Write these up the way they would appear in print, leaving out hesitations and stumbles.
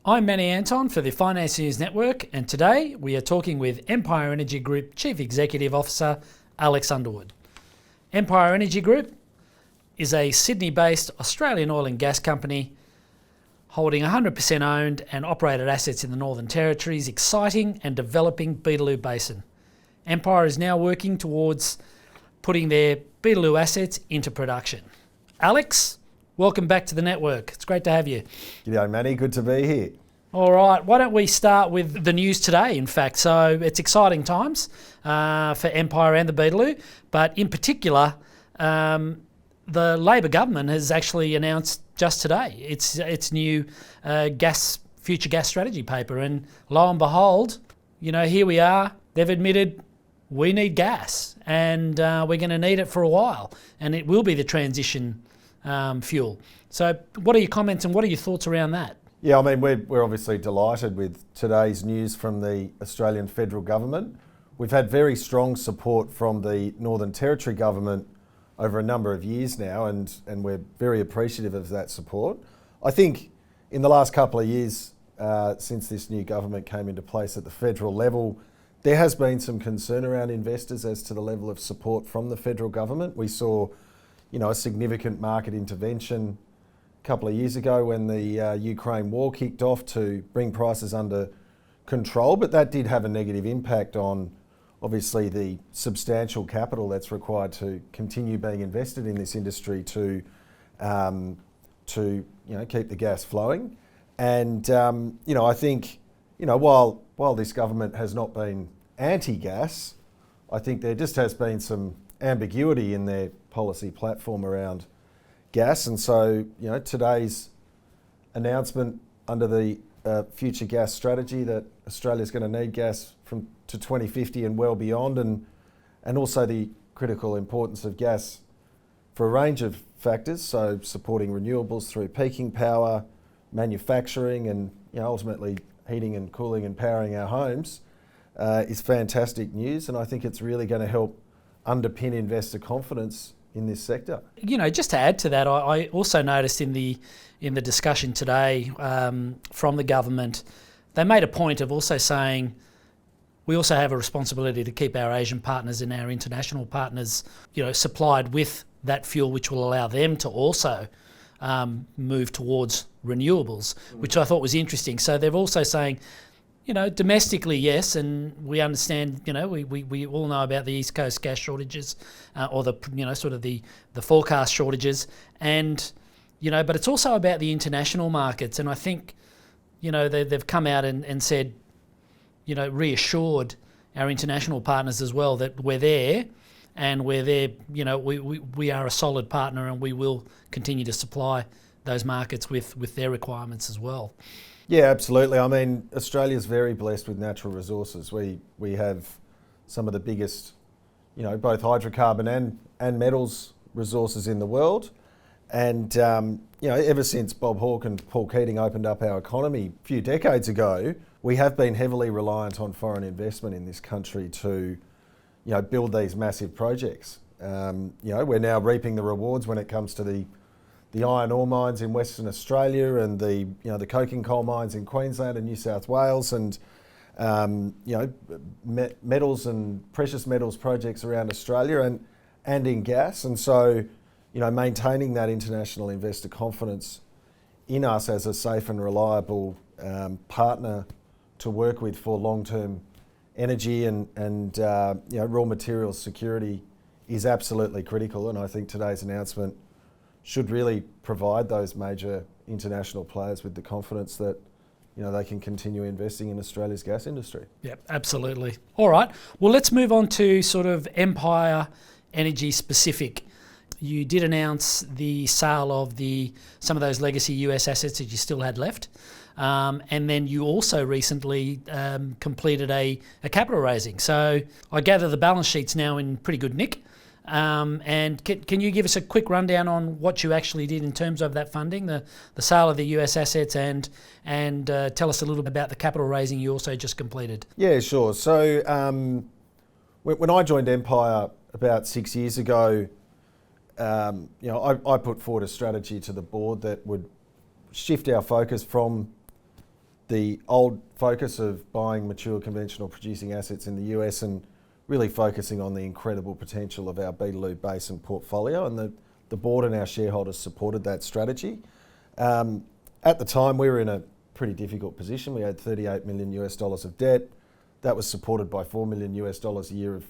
I'm Manny Anton for the Finance News Network, and today we are talking with Empire Energy Group Chief Executive Officer Alex Underwood. Empire Energy Group is a Sydney-based Australian oil and gas company holding 100% owned and operated assets in the Northern Territory's exciting and developing Beetaloo Basin. Empire is now working towards putting their Beetaloo assets into production. Alex, welcome back to the network. It's great to have you. G'day, Manny. Good to be here. All right. Why don't we start with the news today, in fact. So it's exciting times for Empire and the Beetaloo, but in particular, the Labor government has actually announced just today its new future gas strategy paper. And lo and behold, here we are. They've admitted we need gas and we're going to need it for a while, and it will be the transition fuel. So what are your comments and what are your thoughts around that? Yeah, I mean, we're obviously delighted with today's news from the Australian federal government. We've had very strong support from the Northern Territory government over a number of years now, and we're very appreciative of that support. I think in the last couple of years, since this new government came into place at the federal level, there has been some concern around investors as to the level of support from the federal government. We saw a significant market intervention a couple of years ago when the Ukraine war kicked off to bring prices under control, but that did have a negative impact on obviously the substantial capital that's required to continue being invested in this industry to keep the gas flowing. And I think while this government has not been anti-gas, I think there just has been some ambiguity in their policy platform around gas, and so today's announcement under the future gas strategy that Australia's going to need gas to 2050 and well beyond, and also the critical importance of gas for a range of factors, so supporting renewables through peaking power, manufacturing, and ultimately heating and cooling and powering our homes is fantastic news, and I think it's really going to help underpin investor confidence in this sector. Just to add to that, I also noticed in the discussion today from the government, they made a point of also saying we also have a responsibility to keep our Asian partners and our international partners, supplied with that fuel, which will allow them to also move towards renewables, which I thought was interesting. So they're also saying, domestically, yes, and we understand, we all know about the East Coast gas shortages or the forecast shortages, and, but it's also about the international markets. And I think, they've come out and said, reassured our international partners as well that we're there and we're there, we are a solid partner and we will continue to supply those markets with their requirements as well. Yeah, absolutely. I mean, Australia's very blessed with natural resources. We have some of the biggest, both hydrocarbon and metals resources in the world. And, ever since Bob Hawke and Paul Keating opened up our economy a few decades ago, we have been heavily reliant on foreign investment in this country to, build these massive projects. We're now reaping the rewards when it comes to the iron ore mines in Western Australia and the coking coal mines in Queensland and New South Wales, and metals and precious metals projects around Australia and in gas. And so, maintaining that international investor confidence in us as a safe and reliable partner to work with for long-term energy and raw materials security is absolutely critical. And I think today's announcement should really provide those major international players with the confidence that they can continue investing in Australia's gas industry. Yeah, absolutely. All right. Well, let's move on to sort of Empire Energy specific. You did announce the sale of some of those legacy US assets that you still had left. And then you also recently completed a capital raising. So I gather the balance sheet's now in pretty good nick. And can you give us a quick rundown on what you actually did in terms of that funding, the sale of the US assets, and tell us a little bit about the capital raising you also just completed? Yeah, sure. So when I joined Empire about 6 years ago, I put forward a strategy to the board that would shift our focus from the old focus of buying mature conventional producing assets in the US and really focusing on the incredible potential of our Beetaloo Basin portfolio, and the board and our shareholders supported that strategy. At the time, we were in a pretty difficult position. We had $38 million of debt. That was supported by $4 million a year of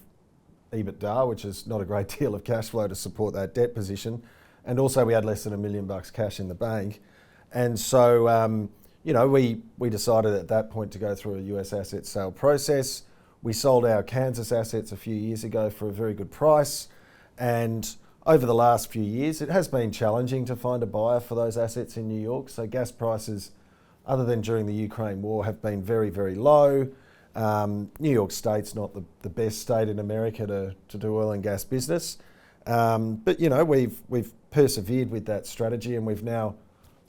EBITDA, which is not a great deal of cash flow to support that debt position. And also we had less than $1 million cash in the bank. And so, we decided at that point to go through a US asset sale process. We sold our Kansas assets a few years ago for a very good price. And over the last few years, it has been challenging to find a buyer for those assets in New York. So gas prices, other than during the Ukraine war, have been very, very low. New York State's not the best state in America to do oil and gas business. But we've persevered with that strategy, and we've now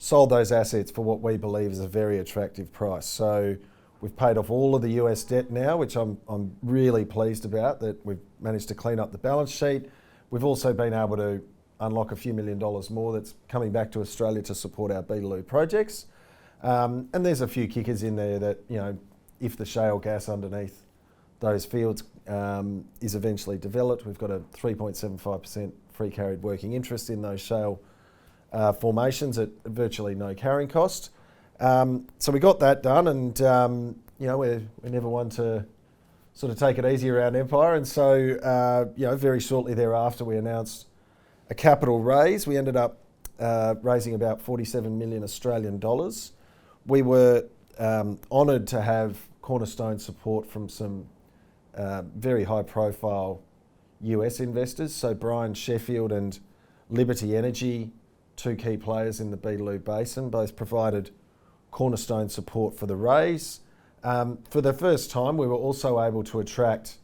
sold those assets for what we believe is a very attractive price. So we've paid off all of the US debt now, which I'm really pleased about, that we've managed to clean up the balance sheet. We've also been able to unlock a few $1 million more that's coming back to Australia to support our Beetaloo projects. And there's a few kickers in there that, if the shale gas underneath those fields is eventually developed, we've got a 3.75% free carried working interest in those shale formations at virtually no carrying cost. So we got that done, and we're never one to sort of take it easy around Empire. And so, very shortly thereafter, we announced a capital raise. We ended up raising about 47 million Australian dollars. We were honoured to have cornerstone support from some very high-profile US investors. So Brian Sheffield and Liberty Energy, two key players in the Beetaloo Basin, both provided cornerstone support for the raise. For the first time, we were also able to attract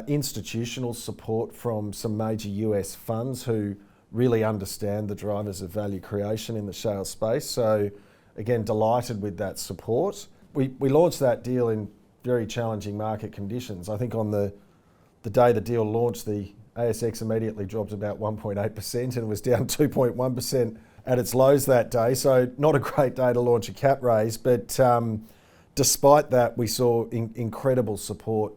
institutional support from some major US funds who really understand the drivers of value creation in the shale space. So again, delighted with that support. We launched that deal in very challenging market conditions. I think on the day the deal launched, the ASX immediately dropped about 1.8% and was down 2.1% at its lows that day. So not a great day to launch a cap raise, but despite that, we saw incredible support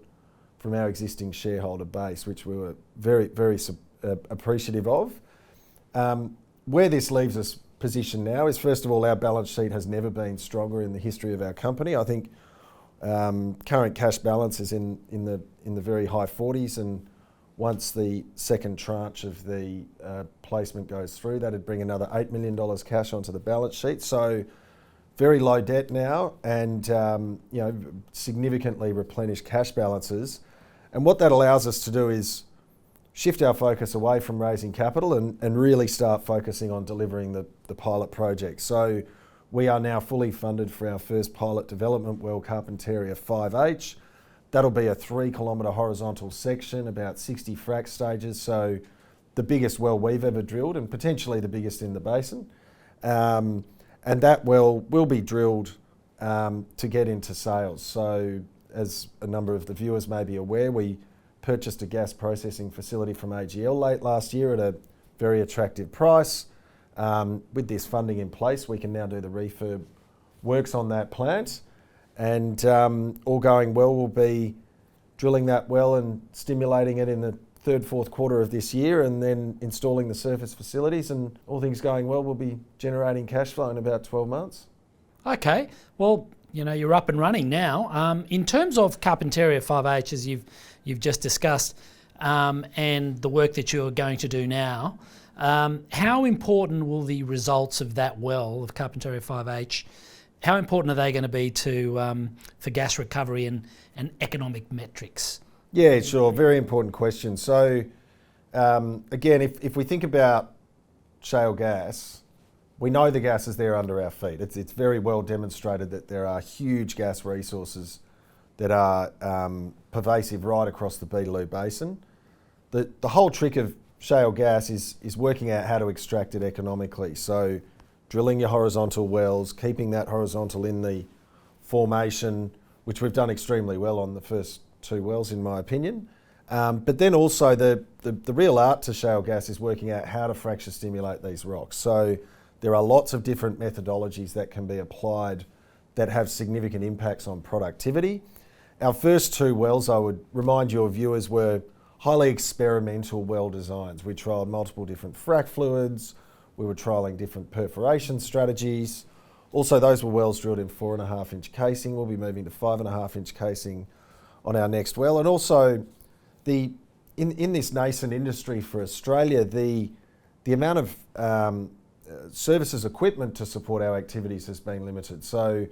from our existing shareholder base, which we were very, very appreciative of. Where this leaves us positioned now is, first of all, our balance sheet has never been stronger in the history of our company. I think current cash balance is in the very high 40s, and once the second tranche of the placement goes through, that'd bring another $8 million cash onto the balance sheet. So very low debt now, and significantly replenished cash balances. And what that allows us to do is shift our focus away from raising capital and really start focusing on delivering the pilot project. So we are now fully funded for our first pilot development well, Carpentaria 5H. That'll be a 3-kilometre horizontal section, about 60 frac stages. So the biggest well we've ever drilled, and potentially the biggest in the basin. And that well will be drilled to get into sales. So as a number of the viewers may be aware, we purchased a gas processing facility from AGL late last year at a very attractive price. With this funding in place, we can now do the refurb works on that plant. And all going well, we'll be drilling that well and stimulating it in the third, fourth quarter of this year, and then installing the surface facilities. And all things going well, we'll be generating cash flow in about 12 months. Okay, well, you're up and running now. In terms of Carpentaria 5H, as you've just discussed, and the work that you're going to do now, how important will the results of that well, of Carpentaria 5H, how important are they going to be for gas recovery and economic metrics? Yeah, sure. Very important question. So, again, if we think about shale gas, we know the gas is there under our feet. It's very well demonstrated that there are huge gas resources that are pervasive right across the Beetaloo Basin. The whole trick of shale gas is working out how to extract it economically. So drilling your horizontal wells, keeping that horizontal in the formation, which we've done extremely well on the first 2 wells, in my opinion. But then also the real art to shale gas is working out how to fracture stimulate these rocks. So there are lots of different methodologies that can be applied that have significant impacts on productivity. Our first 2 wells, I would remind your viewers, were highly experimental well designs. We trialled multiple different frac fluids, we were trialling different perforation strategies. Also, those were wells drilled in 4.5-inch casing. We'll be moving to 5.5-inch casing on our next well. And also, in this nascent industry for Australia, the amount of services equipment to support our activities has been limited. So,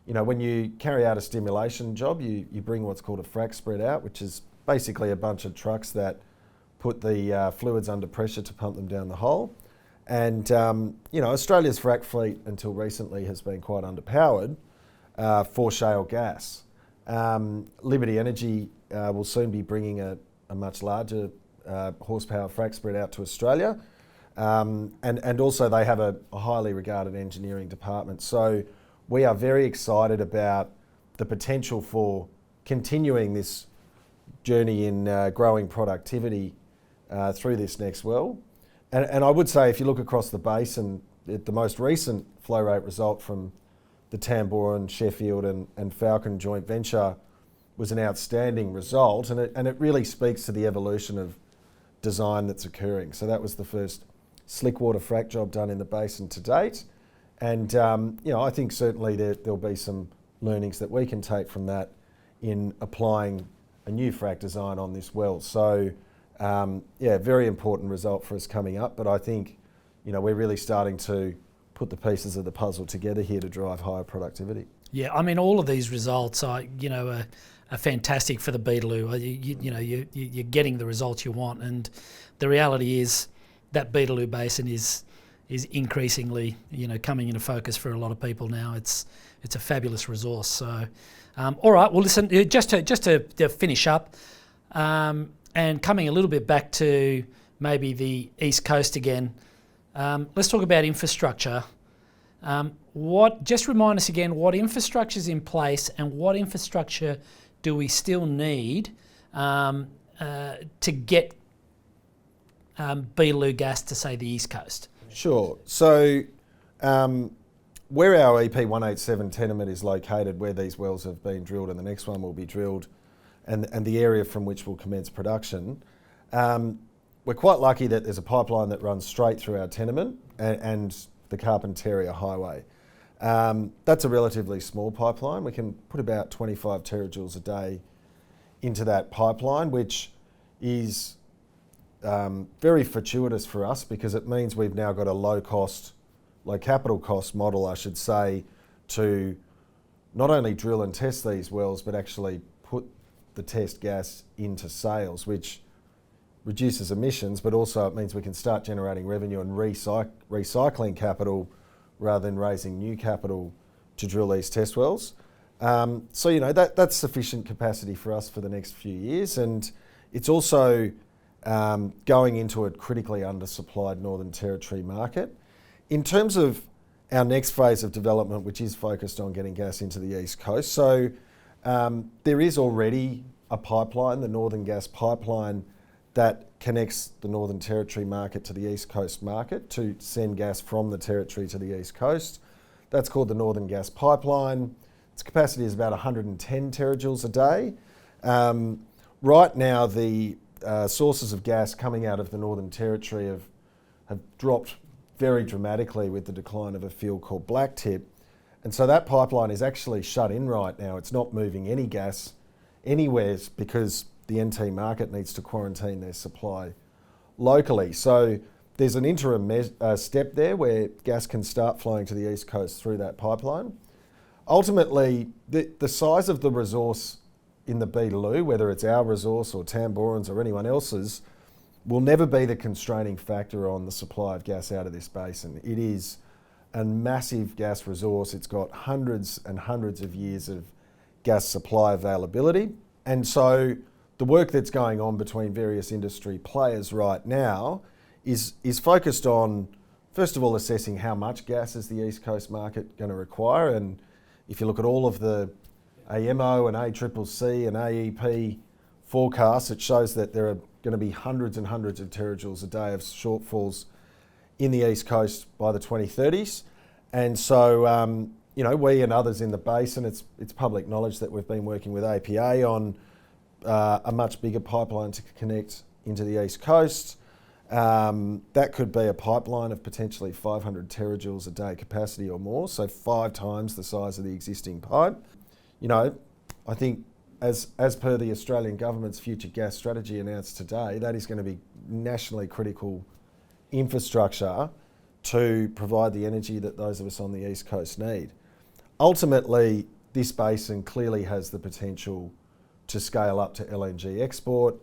when you carry out a stimulation job, you bring what's called a frac spread out, which is basically a bunch of trucks that put the fluids under pressure to pump them down the hole. And, Australia's frac fleet until recently has been quite underpowered for shale gas. Liberty Energy will soon be bringing a much larger horsepower frac spread out to Australia. And also they have a highly regarded engineering department. So we are very excited about the potential for continuing this journey in growing productivity through this next well. And I would say if you look across the basin, the most recent flow rate result from the Tamboran, Sheffield and Falcon joint venture was an outstanding result, and it really speaks to the evolution of design that's occurring. So that was the first slickwater frac job done in the basin to date. And I think certainly there'll be some learnings that we can take from that in applying a new frac design on this well. So very important result for us coming up, but I think we're really starting to put the pieces of the puzzle together here to drive higher productivity. Yeah, I mean, all of these results are fantastic for the Beetaloo. You're getting the results you want, and the reality is that Beetaloo Basin is increasingly coming into focus for a lot of people now. It's a fabulous resource. So, all right. Well, listen, just to finish up, and coming a little bit back to maybe the East Coast again. Let's talk about infrastructure. Just remind us again what infrastructure is in place and what infrastructure do we still need to get Beetaloo gas to, say, the East Coast? Sure. So where our EP 187 tenement is located, where these wells have been drilled and the next one will be drilled, and the area from which will commence production, we're quite lucky that there's a pipeline that runs straight through our tenement and the Carpentaria Highway. That's a relatively small pipeline. We can put about 25 terajoules a day into that pipeline, which is very fortuitous for us because it means we've now got a low capital cost model, I should say, to not only drill and test these wells, but actually put the test gas into sales, which reduces emissions, but also it means we can start generating revenue and recycling capital rather than raising new capital to drill these test wells. That's sufficient capacity for us for the next few years, and it's also going into a critically undersupplied Northern Territory market. In terms of our next phase of development, which is focused on getting gas into the East Coast, so there is already a pipeline, the Northern Gas Pipeline, that connects the Northern Territory market to the East Coast market to send gas from the Territory to the East Coast. That's called the Northern Gas Pipeline. Its capacity is about 110 terajoules a day. Right now, the sources of gas coming out of the Northern Territory have dropped very dramatically with the decline of a field called Blacktip. And so that pipeline is actually shut in right now. It's not moving any gas anywhere because the NT market needs to quarantine their supply locally. So there's an interim step there where gas can start flowing to the East Coast through that pipeline. Ultimately, the size of the resource in the Beetaloo, whether it's our resource or Tamboran's or anyone else's, will never be the constraining factor on the supply of gas out of this basin. It is a massive gas resource. It's got hundreds and hundreds of years of gas supply availability. And so the work that's going on between various industry players right now is focused on, first of all, assessing how much gas is the East Coast market going to require. And if you look at all of the AMO and ACCC and AEP forecasts, it shows that there are going to be hundreds and hundreds of terajoules a day of shortfalls in the East Coast by the 2030s. And so, we and others in the basin, it's public knowledge that we've been working with APA on a much bigger pipeline to connect into the East Coast. That could be a pipeline of potentially 500 terajoules a day capacity or more, so 5 times the size of the existing pipe. I think as per the Australian government's future gas strategy announced today, that is going to be nationally critical infrastructure to provide the energy that those of us on the East Coast need. Ultimately, this basin clearly has the potential to scale up to LNG export.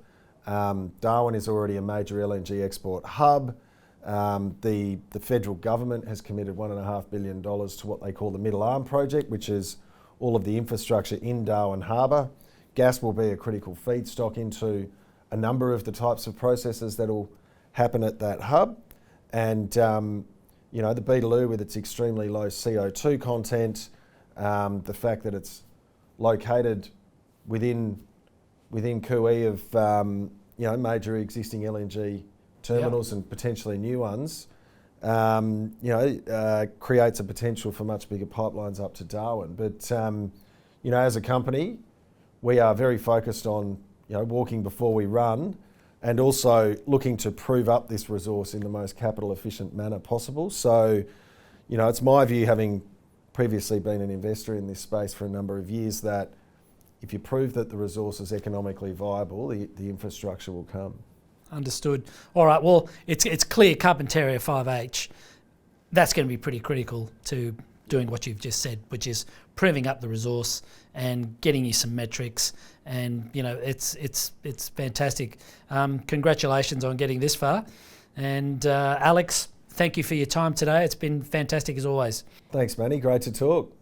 Darwin is already a major LNG export hub. The federal government has committed $1.5 billion to what they call the Middle Arm project, which is all of the infrastructure in Darwin Harbour. Gas will be a critical feedstock into a number of the types of processes that will happen at that hub. And, the Beetaloo, with its extremely low CO2 content, the fact that it's located within Cooee of major existing LNG terminals and potentially new ones, creates a potential for much bigger pipelines up to Darwin. But as a company, we are very focused on walking before we run, and also looking to prove up this resource in the most capital efficient manner possible. So, it's my view, having previously been an investor in this space for a number of years, that if you prove that the resource is economically viable, the infrastructure will come. Understood. All right, well, it's clear Carpentaria 5H, that's going to be pretty critical to doing what you've just said, which is proving up the resource and getting you some metrics. And, it's fantastic. Congratulations on getting this far. And Alex, thank you for your time today. It's been fantastic as always. Thanks, Manny. Great to talk.